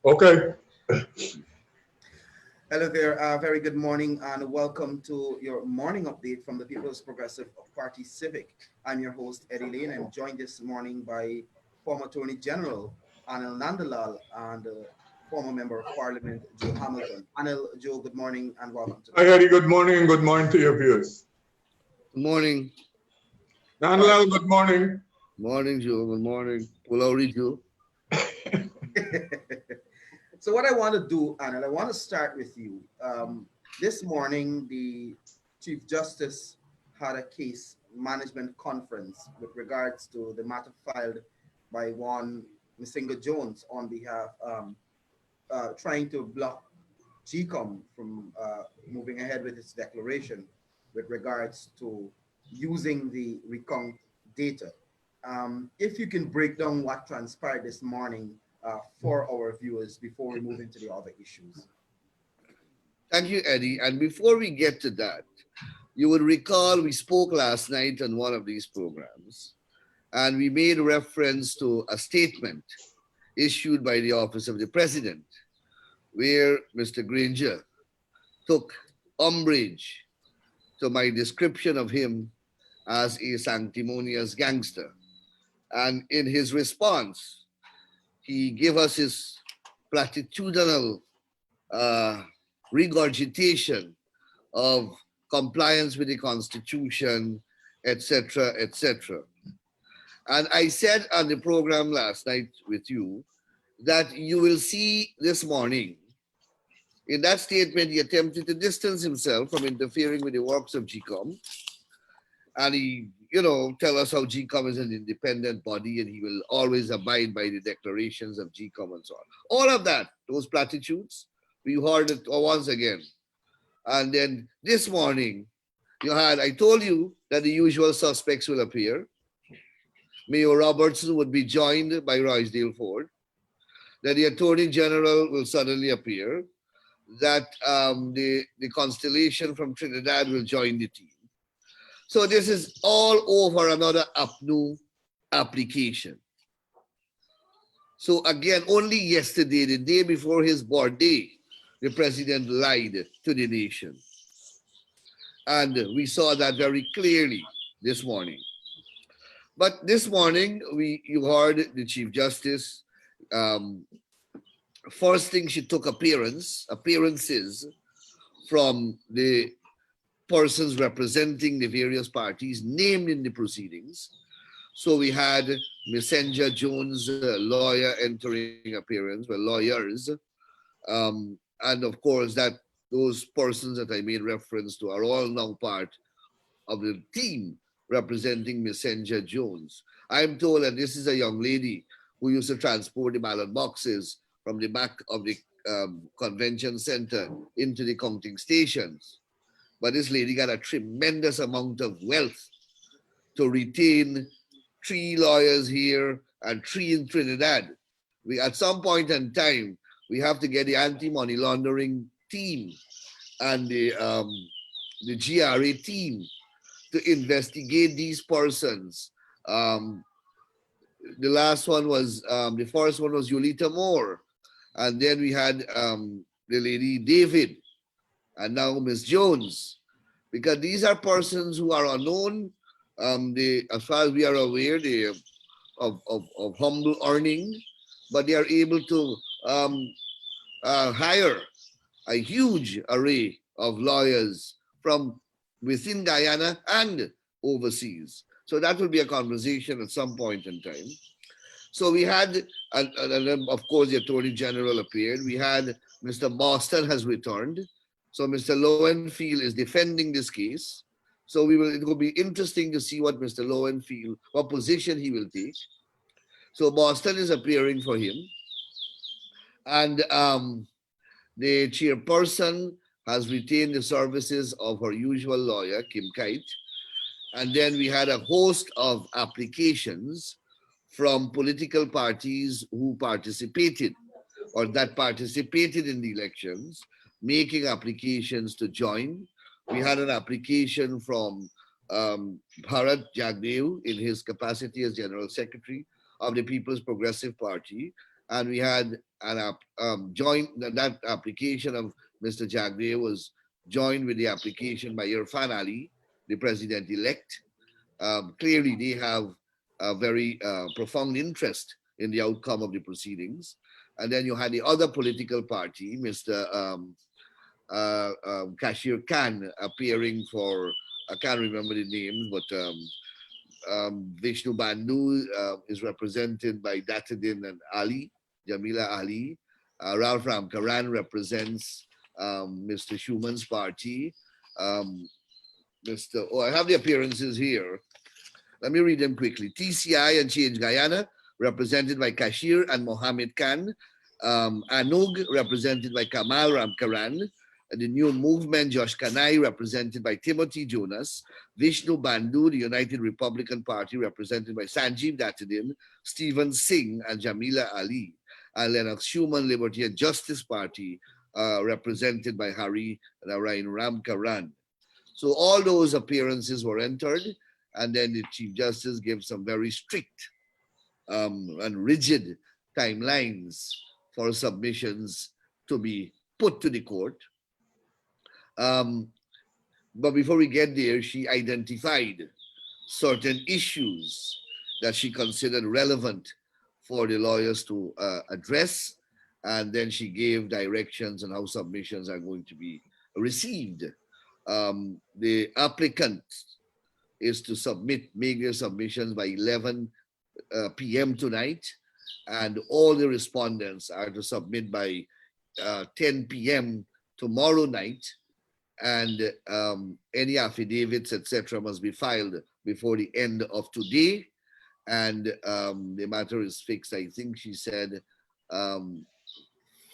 Okay. Hello there. Very good morning and welcome to your morning update from the People's Progressive Party Civic. I'm your host, Eddie Lane. I'm joined this morning by former Attorney General Anil Nandlall and former Member of Parliament Joe Hamilton. Anil, Joe, good morning and welcome to the Hi, show. Eddie. Good morning and good morning to your viewers. Good morning. All right. Nandlall, good morning. Morning, Joe. Good morning. Pulauri, Joe. So what I want to do, Anil, I want to start with you. This morning, the Chief Justice had a case management conference with regards to the matter filed by one Msinga Jones on behalf, trying to block GCOM from moving ahead with its declaration with regards to using the recount data. If you can break down what transpired this morning for our viewers before we move into the other issues. Thank you, Eddie. And before we get to that, you would recall we spoke last night on one of these programs, and we made reference to a statement issued by the Office of the President, where Mr. Granger took umbrage to my description of him as a sanctimonious gangster. And in his response, he gave us his platitudinal uh, regurgitation of compliance with the Constitution, etc., etc. And I said on the program last night with you that you will see this morning. In that statement, he attempted to distance himself from interfering with the works of GCOM. And he, tell us how GCOM is an independent body and he will always abide by the declarations of GCOM and so on. All of that, those platitudes, we heard it once again. And then this morning, I told you that the usual suspects will appear. Mayor Robertson would be joined by Roysdale Ford, that the Attorney General will suddenly appear, that the constellation from Trinidad will join the team. So this is all over another APNU application. So again, only yesterday, the day before his birthday, the president lied to the nation. And we saw that very clearly this morning. But this morning, you heard the Chief Justice. First thing, she took appearances from the persons representing the various parties named in the proceedings. So we had Messenger Jones, lawyer, entering appearance, lawyers. And of course, that those persons that I made reference to are all now part of the team representing Messenger Jones. I'm told that this is a young lady who used to transport the ballot boxes from the back of the convention center into the counting stations. But this lady got a tremendous amount of wealth to retain 3 lawyers here and 3 in Trinidad. At some point in time, we have to get the anti-money laundering team and the GRA team to investigate these persons. The first one was Yulita Moore. And then we had the lady David, and now Miss Jones, because these are persons who are unknown. As far as we are aware, they of humble earning, but they are able to hire a huge array of lawyers from within Guyana and overseas. So that will be a conversation at some point in time. So we had, and of course, the Attorney General appeared. We had Mr. Boston has returned. So Mr. Lowenfield is defending this case. So it will be interesting to see what Mr. Lowenfield, what position he will take. So Boston is appearing for him. And the chairperson has retained the services of her usual lawyer, Kim Kite. And then we had a host of applications from political parties who participated or that participated in the elections, making applications to join. We had an application from Bharat Jagdev in his capacity as General Secretary of the People's Progressive Party. and we had an joint, that application of Mr. Jagdeo was joined with the application by Irfan Ali, the president-elect. Clearly, they have a very profound interest in the outcome of the proceedings. And then you had the other political party, Mr. Kashir Khan, appearing for, I can't remember the names, but Vishnu Bandhu is represented by Datuddin and Ali, Jamila Ali. Ralph Ramkaran represents Mr. Schuman's party. I have the appearances here. Let me read them quickly. TCI and Change Guyana, represented by Kashir and Mohammed Khan. Anug, represented by Kamal Ramkaran. The New Movement, Josh Kanai, represented by Timothy Jonas. Vishnu Bandhu, the United Republican Party, represented by Sanjeev Datuddin, Stephen Singh, and Jamila Ali. And Lennox Schumann, Liberty and Justice Party, represented by Hari Narayan Ramkaran. So all those appearances were entered, and then the Chief Justice gave some very strict and rigid timelines for submissions to be put to the court. But before we get there, she identified certain issues that she considered relevant for the lawyers to address, and then she gave directions on how submissions are going to be received. The applicant is to make their submissions by 11 p.m. tonight, and all the respondents are to submit by 10 p.m. tomorrow night, and any affidavits, etc., must be filed before the end of today. And the matter is fixed, I think she said,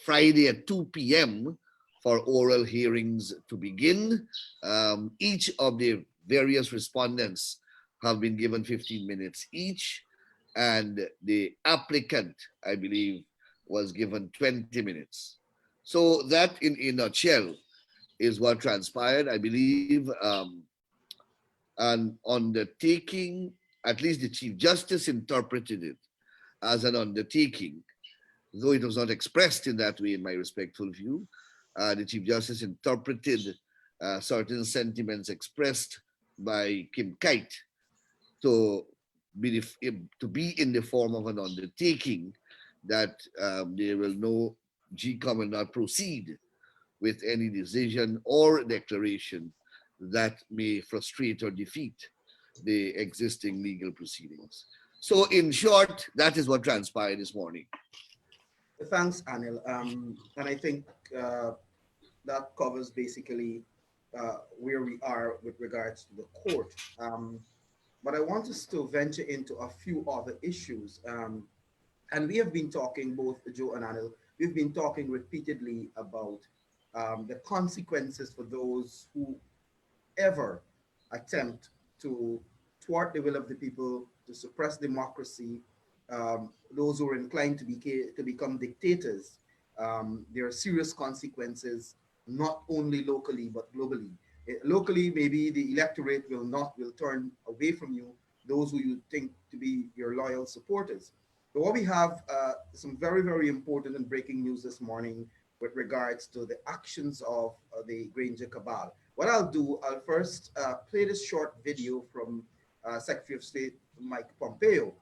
Friday at 2 p.m. for oral hearings to begin. Each of the various respondents have been given 15 minutes each, and the applicant, I believe, was given 20 minutes. So that, in a nutshell, is what transpired, I believe. An undertaking, at least the Chief Justice interpreted it as an undertaking, though it was not expressed in that way in my respectful view. The Chief Justice interpreted certain sentiments expressed by Kim Kite to be in the form of an undertaking that they will know GCOM will not proceed with any decision or declaration that may frustrate or defeat the existing legal proceedings. So in short, that is what transpired this morning. Thanks, Anil. And I think that covers basically where we are with regards to the court. But I want us to venture into a few other issues. And we have been talking, both Joe and Anil, we've been talking repeatedly about the consequences for those who ever attempt to thwart the will of the people, to suppress democracy, those who are inclined to become dictators. There are serious consequences, not only locally, but globally. Locally, maybe the electorate will turn away from you, those who you think to be your loyal supporters. But what we have some very, very important and breaking news this morning with regards to the actions of the Granger cabal. What I'll do, I'll first play this short video from Secretary of State Mike Pompeo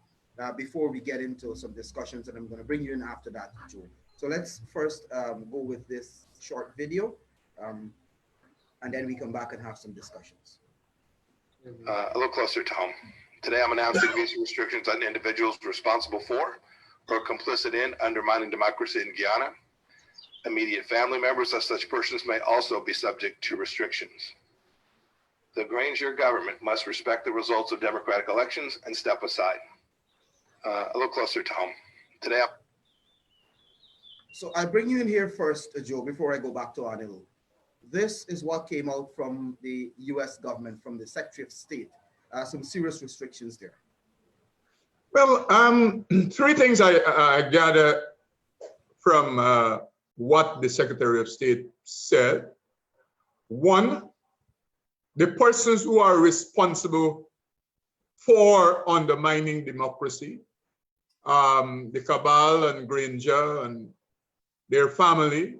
before we get into some discussions, and I'm going to bring you in after that, Joe. So let's first go with this short video, and then we come back and have some discussions. A little closer to home. Today I'm announcing visa restrictions on individuals responsible for or complicit in undermining democracy in Guyana. Immediate family members of such persons may also be subject to restrictions. The Granger government must respect the results of democratic elections and step aside. A little closer to home. Today So I bring you in here first, Joe, before I go back to Anil. This is what came out from the US government, from the Secretary of State. Some serious restrictions there. Well, three things I gather from what the Secretary of State said. One, the persons who are responsible for undermining democracy the cabal and Granger and their family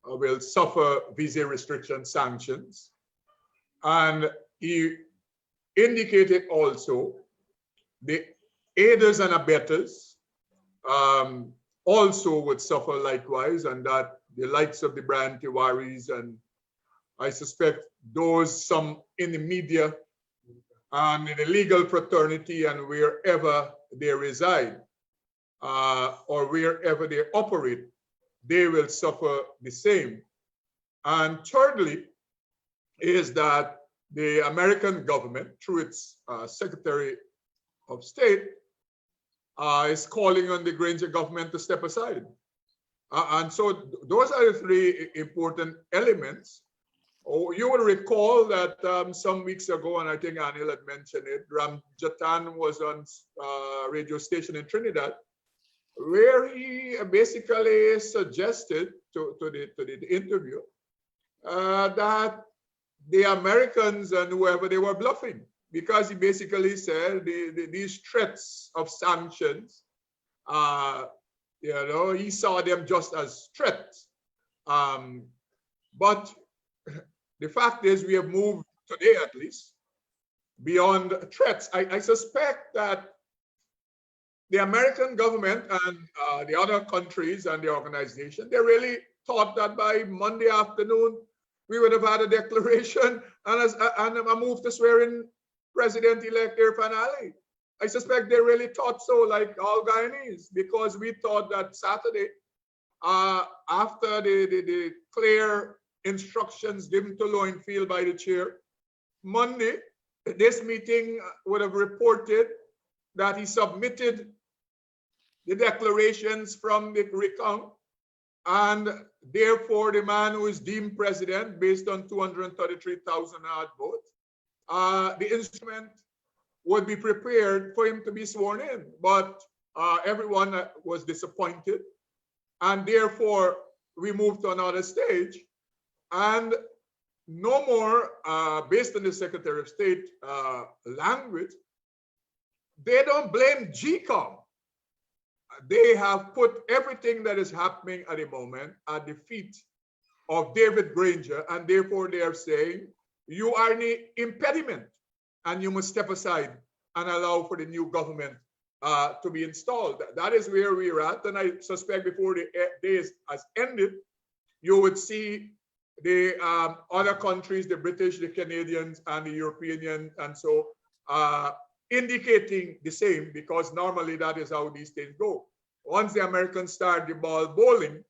will suffer visa restriction sanctions. And he indicated also the aiders and abettors also would suffer likewise, and that the likes of the Brian Tiwaris and I suspect those some in the media and in the legal fraternity and wherever they reside or wherever they operate, they will suffer the same. And thirdly, is that the American government, through its Secretary of State, is calling on the Granger government to step aside. And so those are the three important elements. Oh, you will recall that some weeks ago, and I think Anil had mentioned it, Ram Jatan was on a radio station in Trinidad, where he basically suggested to the interview that the Americans and whoever, they were bluffing, because he basically said these threats of sanctions, he saw them just as threats. But the fact is, we have moved today, at least, beyond threats. I suspect that the American government and the other countries and the organization, they really thought that by Monday afternoon, we would have had a declaration and a move to swear in President-elect Irfan Ali. I suspect they really thought so, like all Guyanese, because we thought that Saturday, after the clear instructions given to Lowenfield by the chair, Monday, this meeting would have reported that he submitted the declarations from the recount, and therefore the man who is deemed president based on 233,000 odd votes, the instrument would be prepared for him to be sworn in. But everyone was disappointed, and therefore we moved to another stage. And no more, based on the Secretary of State language, they don't blame GCOM. They have put everything that is happening at the moment at the feet of David Granger, and therefore they are saying, you are an impediment and you must step aside and allow for the new government to be installed. That is where we're at, and I suspect before the days has ended, you would see the other countries, the British, the Canadians, and the European, and so indicating the same, because normally that is how these things go. Once the Americans start the ball bowling,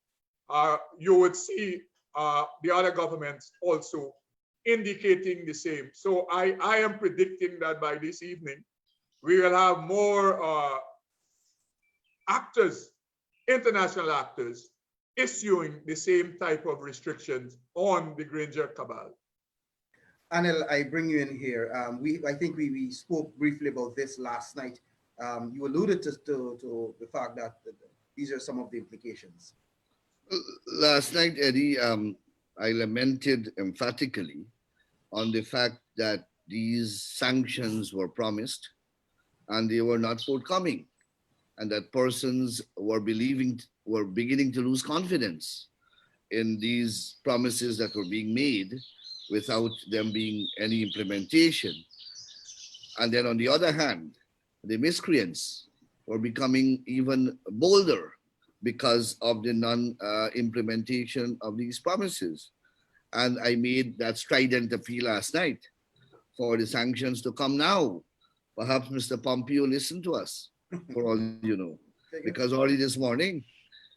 you would see the other governments also indicating the same. So I am predicting that by this evening, we will have more actors, international actors, issuing the same type of restrictions on the Granger cabal. Anil, I bring you in here. I think we spoke briefly about this last night. You alluded to the fact that these are some of the implications. Last night, Eddie, I lamented emphatically on the fact that these sanctions were promised and they were not forthcoming, and that persons were beginning to lose confidence in these promises that were being made without them being any implementation. And then on the other hand, the miscreants were becoming even bolder because of the non-implementation of these promises. And I made that strident appeal last night for the sanctions to come now. Perhaps Mr. Pompeo listened to us, for all you know, because already this morning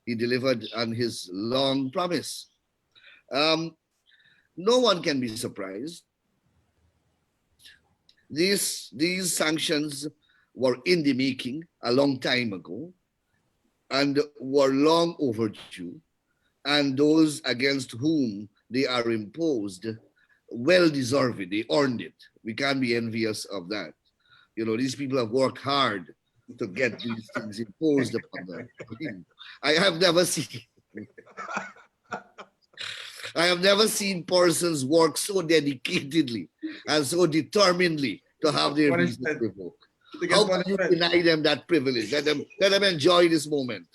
he delivered on his long promise. No one can be surprised. These sanctions were in the making a long time ago and were long overdue, and those against whom they are imposed well deserve it. They earned it. We can't be envious of that. You know, these people have worked hard to get these things imposed upon them. I have never seen persons work so dedicatedly and so determinedly to have their visas revoked. to How get can you punishment. deny them that privilege? Let them enjoy this moment.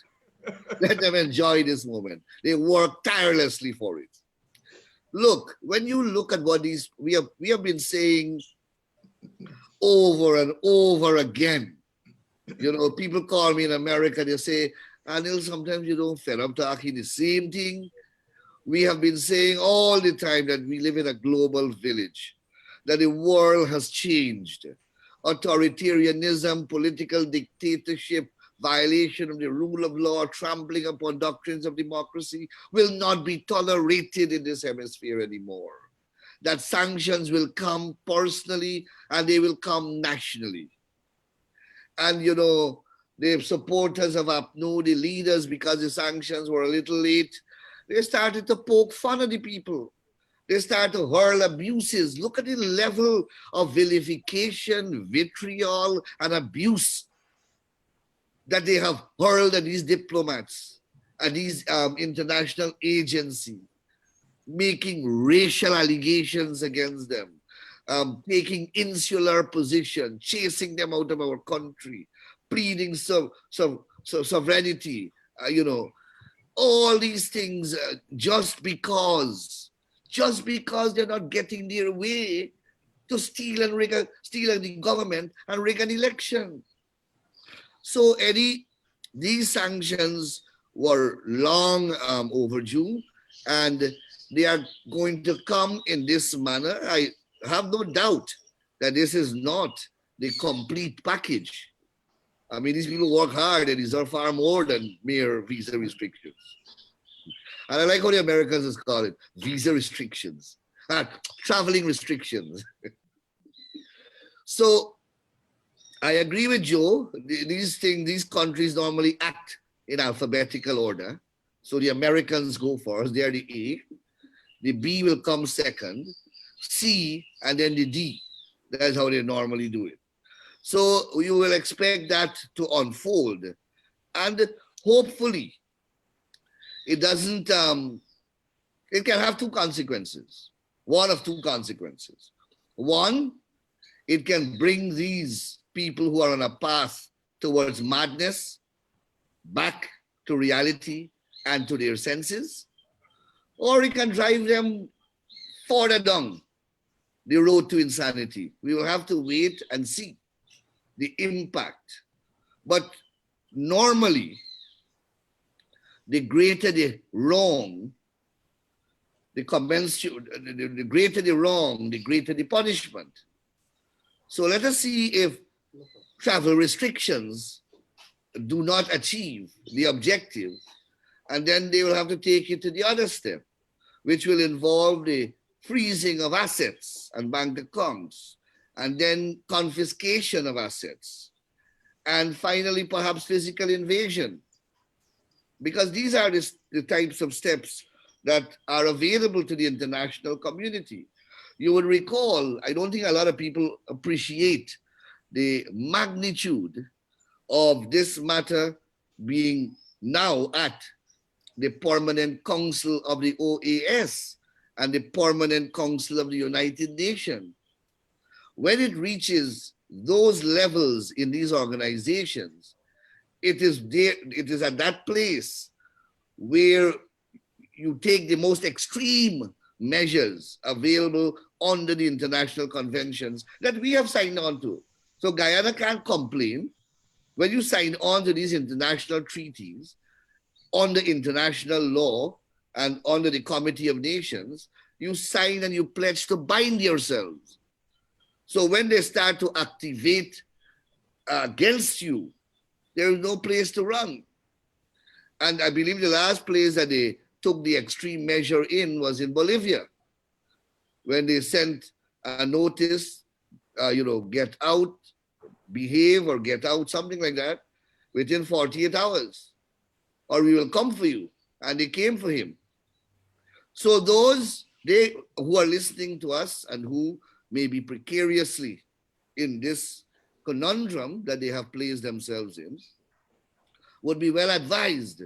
Let them enjoy this moment. They work tirelessly for it. Look, when you look at what we have been saying over and over again. You know, people call me in America, they say, Anil, sometimes you don't fed up talking the same thing. We have been saying all the time that we live in a global village, that the world has changed. Authoritarianism, political dictatorship, violation of the rule of law, trampling upon doctrines of democracy will not be tolerated in this hemisphere anymore. That sanctions will come personally and they will come nationally. And you know, the supporters of APNU, the leaders, because the sanctions were a little late, they started to poke fun at the people. They started to hurl abuses. Look at the level of vilification, vitriol, and abuse that they have hurled at these diplomats and these international agencies, making racial allegations against them, taking insular position, chasing them out of our country, pleading sovereignty, you know, all these things just because they're not getting their way to steal the government and rig an election. So, Eddie, these sanctions were long overdue, and they are going to come in this manner. I have no doubt that this is not the complete package. I mean, these people work hard and deserve far more than mere visa restrictions. And I like how the Americans call it visa restrictions, traveling restrictions. So I agree with Joe. These countries normally act in alphabetical order. So the Americans go first, they're the A. The B will come second, C, and then the D. That's how they normally do it. So you will expect that to unfold. And hopefully, it doesn't, it can have two consequences. One of two consequences. One, it can bring these people who are on a path towards madness back to reality and to their senses, or it can drive them further down the road to insanity. We will have to wait and see the impact. But normally, the greater the wrong, the greater the wrong, the greater the punishment. So let us see if travel restrictions do not achieve the objective, and then they will have to take it to the other step, which will involve the freezing of assets and bank accounts, and then confiscation of assets, and finally perhaps physical invasion. Because these are the types of steps that are available to the international community. You would recall, I don't think a lot of people appreciate the magnitude of this matter being now at the Permanent Council of the OAS and the Permanent Council of the United Nations. When it reaches those levels in these organizations, it is at that place where you take the most extreme measures available under the international conventions that we have signed on to. So Guyana can't complain. When you sign on to these international treaties, under international law and under the Committee of Nations, you sign and you pledge to bind yourselves. So when they start to activate against you, there is no place to run. And I believe the last place that they took the extreme measure in was in Bolivia, when they sent a notice, get out, behave or get out, something like that, within 48 hours, or we will come for you. And they came for him. So those who are listening to us and who may be precariously in this conundrum that they have placed themselves in would be well advised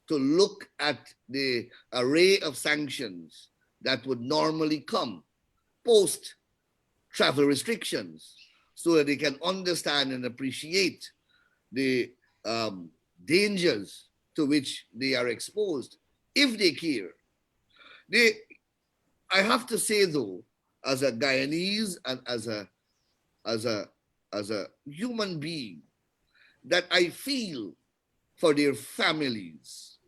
to look at the array of sanctions that would normally come post travel restrictions, so that they can understand and appreciate the dangers to which they are exposed, if they care. I have to say though, as a Guyanese and as a human being, that I feel for their families.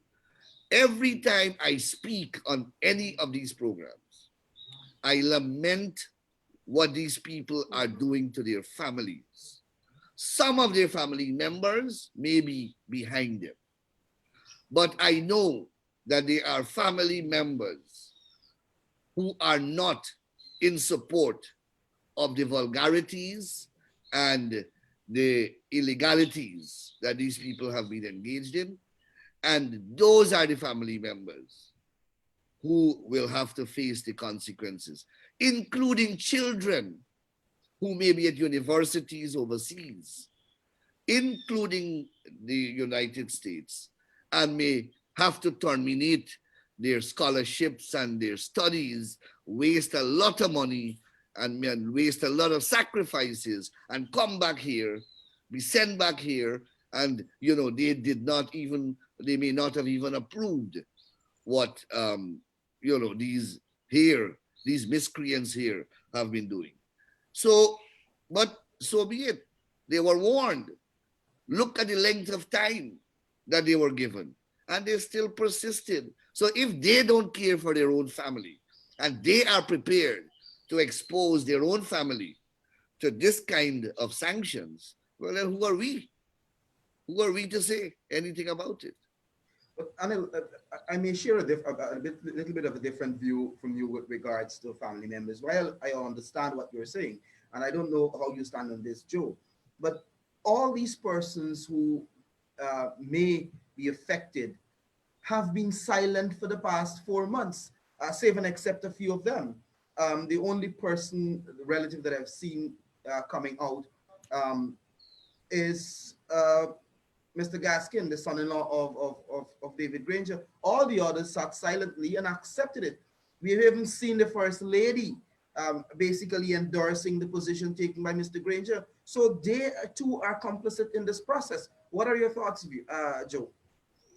Every time I speak on any of these programs, I lament what these people are doing to their families. Some of their family members may be behind them, but I know that there are family members who are not in support of the vulgarities and the illegalities that these people have been engaged in. And those are the family members who will have to face the consequences, including children who may be at universities overseas, including the United States, and may have to terminate their scholarships and their studies, waste a lot of money and waste a lot of sacrifices, and come back here, be sent back here, and they may not have even approved what these miscreants here have been doing. So, but so be it. They were warned. Look at the length of time that they were given, and they still persisted. So if they don't care for their own family, and they are prepared to expose their own family to this kind of sanctions, well, then who are we? Who are we to say anything about it? But Anil, I may share a little bit of a different view from you with regards to family members. While I understand what you're saying, and I don't know how you stand on this, Joe, but all these persons who may be affected have been silent for the past 4 months, save and except a few of them. The only relative that I've seen coming out is Mr. Gaskin, the son-in-law of David Granger. All the others sat silently and accepted it. We haven't seen the First Lady basically endorsing the position taken by Mr. Granger. So they too are complicit in this process. What are your thoughts, Joe?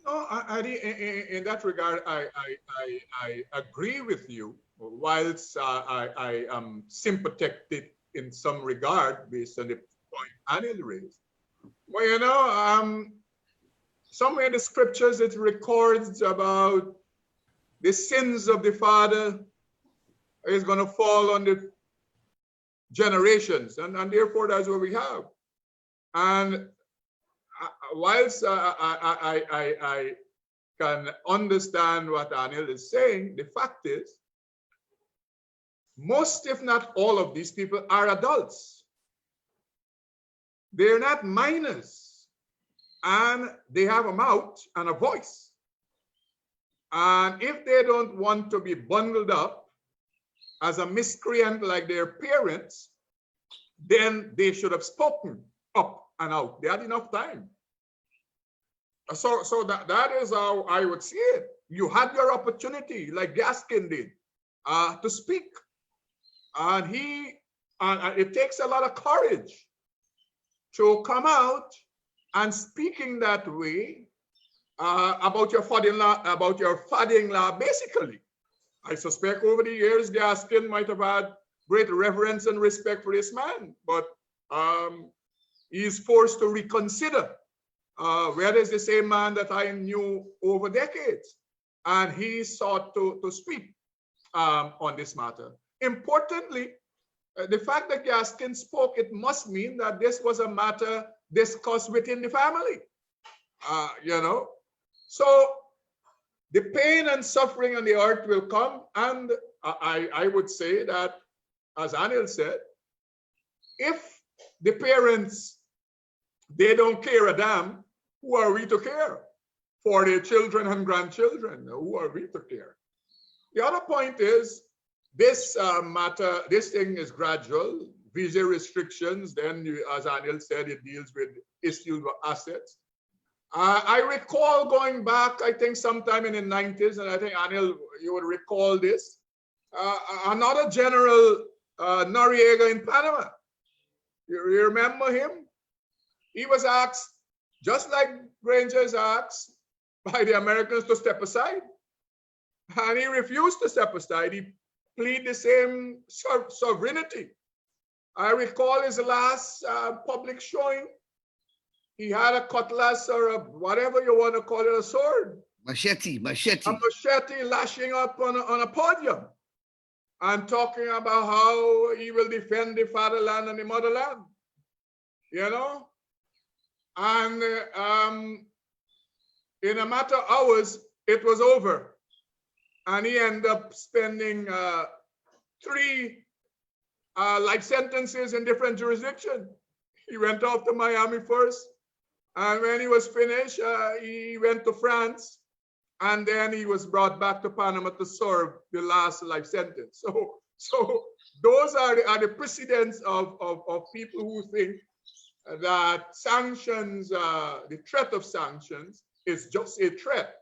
No, in that regard, I agree with you. Whilst I am sympathetic in some regard based on the point Anil raised. Well, somewhere in the scriptures it records about the sins of the father is going to fall on the generations, and therefore that's what we have. And whilst I can understand what Anil is saying, the fact is, most, if not all of these people are adults. They're not minors, and they have a mouth and a voice. And if they don't want to be bundled up as a miscreant like their parents, then they should have spoken up and out. They had enough time. So that is how I would see it. You had your opportunity, like Gaskin did, to speak. And it takes a lot of courage to come out and speaking that way about your father-in-law, basically. I suspect over the years, Gaskin might have had great reverence and respect for this man, but he's forced to reconsider whether it's the same man that I knew over decades. And he sought to speak on this matter. Importantly, the fact that Gaskin spoke, it must mean that this was a matter discussed within the family, So the pain and suffering on the earth will come, and I would say that, as Anil said, if the parents, they don't care a damn, who are we to care? For their children and grandchildren, who are we to care? The other point is, this matter, this thing is gradual. Visa restrictions, then as Anil said, it deals with issues of assets. I recall going back, I think sometime in the 90s, and I think Anil, you would recall this, another General Noriega in Panama, You remember him? He was asked, just like Granger is asked by the Americans to step aside. And he refused to step aside. He pleaded the same sovereignty. I recall his last public showing. He had a cutlass or a whatever you want to call it, a sword. Machete. A machete lashing up on a podium and talking about how he will defend the fatherland and the motherland. You know? And in a matter of hours, it was over. And he ended up spending 3 life sentences in different jurisdictions. He went off to Miami first. And when he was finished, he went to France. And then he was brought back to Panama to serve the last life sentence. So those are the precedents of people who think that sanctions, the threat of sanctions is just a threat.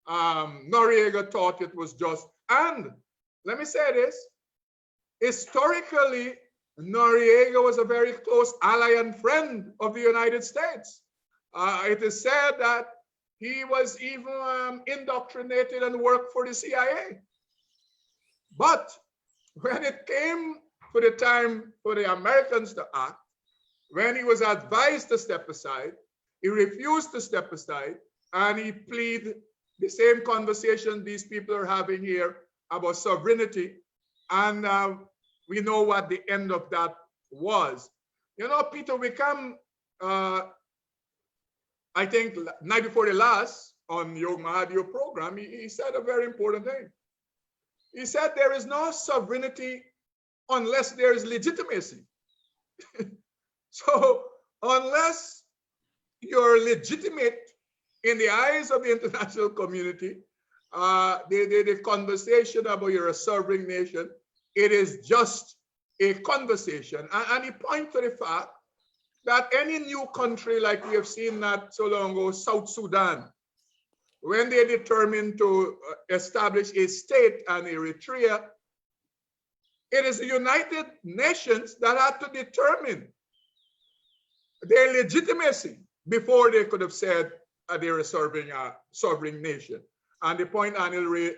Noriega thought it was just, and let me say this, historically, Noriega was a very close ally and friend of the United States. It is said that he was even indoctrinated and worked for the CIA. But when it came to the time for the Americans to act, when he was advised to step aside, he refused to step aside, and he pleaded the same conversation these people are having here about sovereignty. And we know what the end of that was. You know, Peter Wickham, I think night before the last on Yog Mahadio program, he said a very important thing. He said there is no sovereignty unless there is legitimacy. So unless you're legitimate in the eyes of the international community, the conversation about you're a sovereign nation, it is just a conversation. And he points to the fact that any new country, like we have seen not so long ago, South Sudan, when they determined to establish a state and Eritrea, it is the United Nations that had to determine their legitimacy before they could have said they were serving a sovereign nation. And the point Anil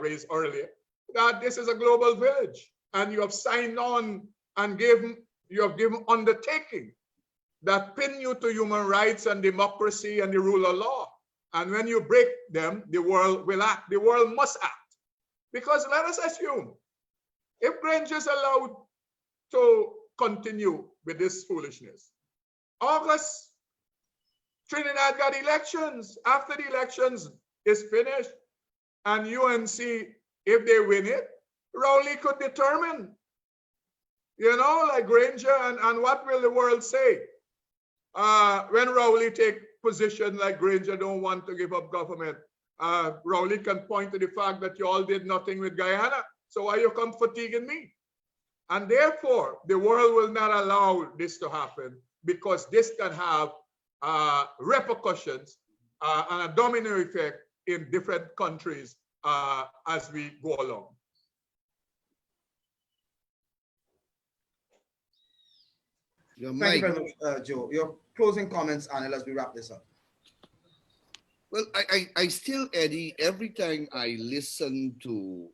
raised earlier, that this is a global village, and you have signed on and you have given undertaking that pin you to human rights and democracy and the rule of law. And when you break them, the world will act. The world must act. Because let us assume, if Granger is allowed to continue with this foolishness, August, Trinidad got elections. After the elections is finished, and UNC, if they win it, Rowley could determine, you know, like Granger, and what will the world say? When Rowley take position like Granger don't want to give up government, Rowley can point to the fact that you all did nothing with Guyana, so why you come fatiguing me? And therefore, the world will not allow this to happen, because this can have repercussions and a domino effect in different countries as we go along. Thank you very much, Joe. Your closing comments, Anil, as we wrap this up. Well, I still, Eddie, every time I listen to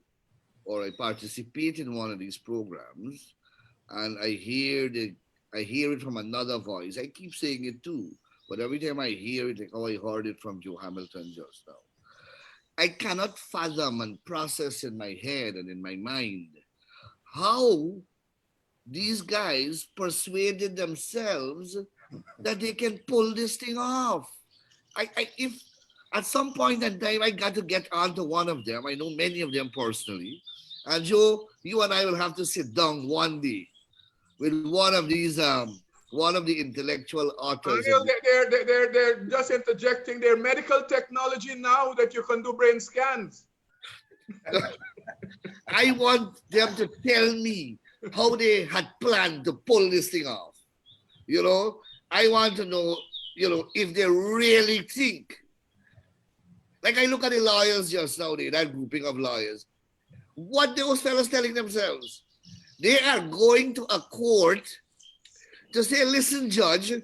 or I participate in one of these programs and I hear it from another voice, I keep saying it too, but every time I hear it, like how I heard it from Joe Hamilton just now, I cannot fathom and process in my head and in my mind how these guys persuaded themselves that they can pull this thing off. If at some point in time I got to get onto one of them, I know many of them personally, and Joe, you and I will have to sit down one day with one of these, one of the intellectual authors. They're just interjecting their medical technology now that you can do brain scans. I want them to tell me how they had planned to pull this thing off. You know, I want to know, you know, if they really think. Like I look at the lawyers just now, that grouping of lawyers. What those fellas telling themselves? They are going to a court to say, listen, judge, and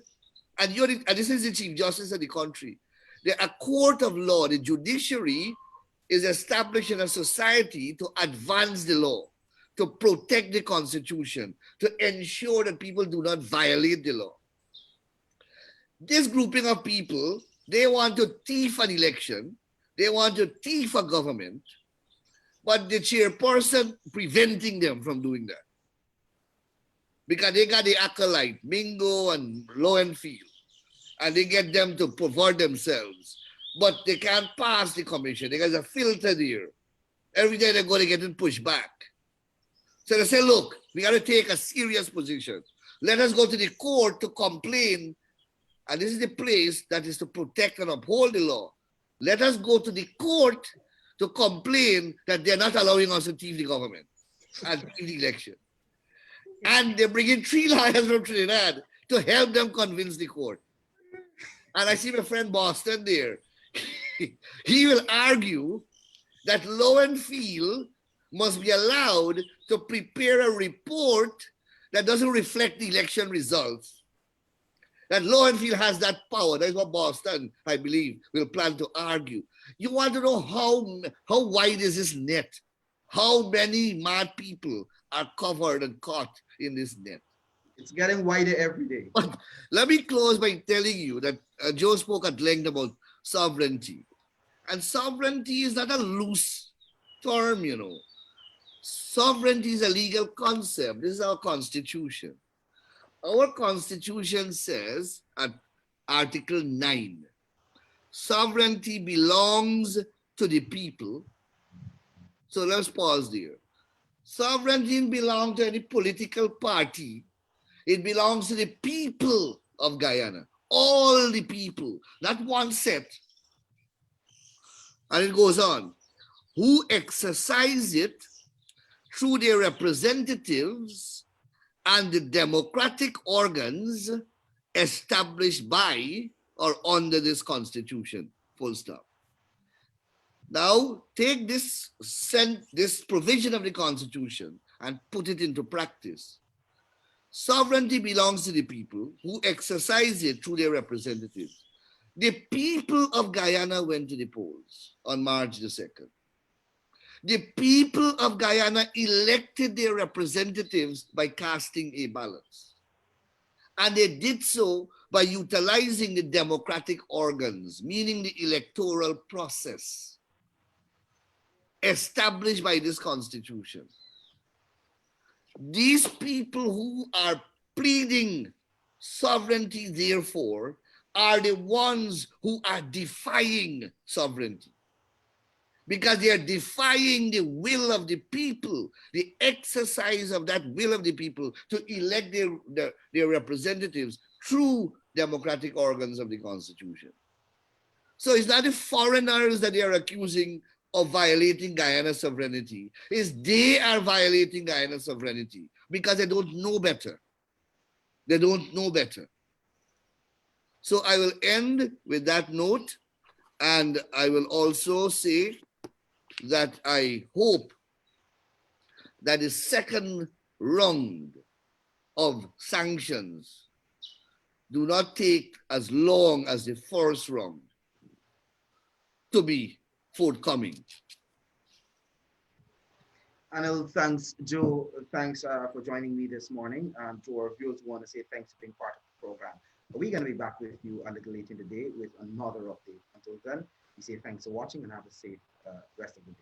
and this is the Chief Justice of the country. A court of law, the judiciary, is established in a society to advance the law, to protect the Constitution, to ensure that people do not violate the law. This grouping of people, they want to thief an election, they want to thief a government, but the chairperson preventing them from doing that. Because they got the acolyte, Mingo and Lowenfield, and they get them to pervert themselves. But they can't pass the commission. There's a filter there. Every day they're going to get it pushed back. So they say, look, we got to take a serious position. Let us go to the court to complain. And this is the place that is to protect and uphold the law. Let us go to the court to complain that they're not allowing us to thief the government and thief the election. And they bring in 3 lawyers from Trinidad to help them convince the court. And I see my friend Boston there. He will argue that Lowenfield must be allowed to prepare a report that doesn't reflect the election results. That Lowenfield has that power. That's what Boston, I believe, will plan to argue. You want to know how wide is this net? How many mad people are covered and caught in this net? It's getting wider every day. But let me close by telling you that Joe spoke at length about sovereignty. And sovereignty is not a loose term, you know. Sovereignty is a legal concept. This is our constitution. Our constitution says at Article 9, sovereignty belongs to the people. So let's pause there. Sovereignty didn't belong to any political party. It belongs to the people of Guyana. All the people, not one set. And it goes on. Who exercise it through their representatives and the democratic organs established by or under this constitution. Full stop. Now, take this provision of the Constitution and put it into practice. Sovereignty belongs to the people who exercise it through their representatives. The people of Guyana went to the polls on March the 2nd. The people of Guyana elected their representatives by casting a ballot. And they did so by utilizing the democratic organs, meaning the electoral process established by this constitution. These people who are pleading sovereignty, therefore, are the ones who are defying sovereignty. Because they are defying the will of the people, the exercise of that will of the people to elect their representatives through democratic organs of the Constitution. So it's not the foreigners that they are accusing of violating Guyana's sovereignty. It's they are violating Guyana's sovereignty because they don't know better. They don't know better. So I will end with that note, and I will also say that I hope that the second round of sanctions do not take as long as the first round to be forthcoming. Anil, thanks. Joe, thanks for joining me this morning. To our viewers, we want to say thanks for being part of the program. We're going to be back with you a little later in the day with another update. Until then, we say thanks for watching and have a safe rest of the day.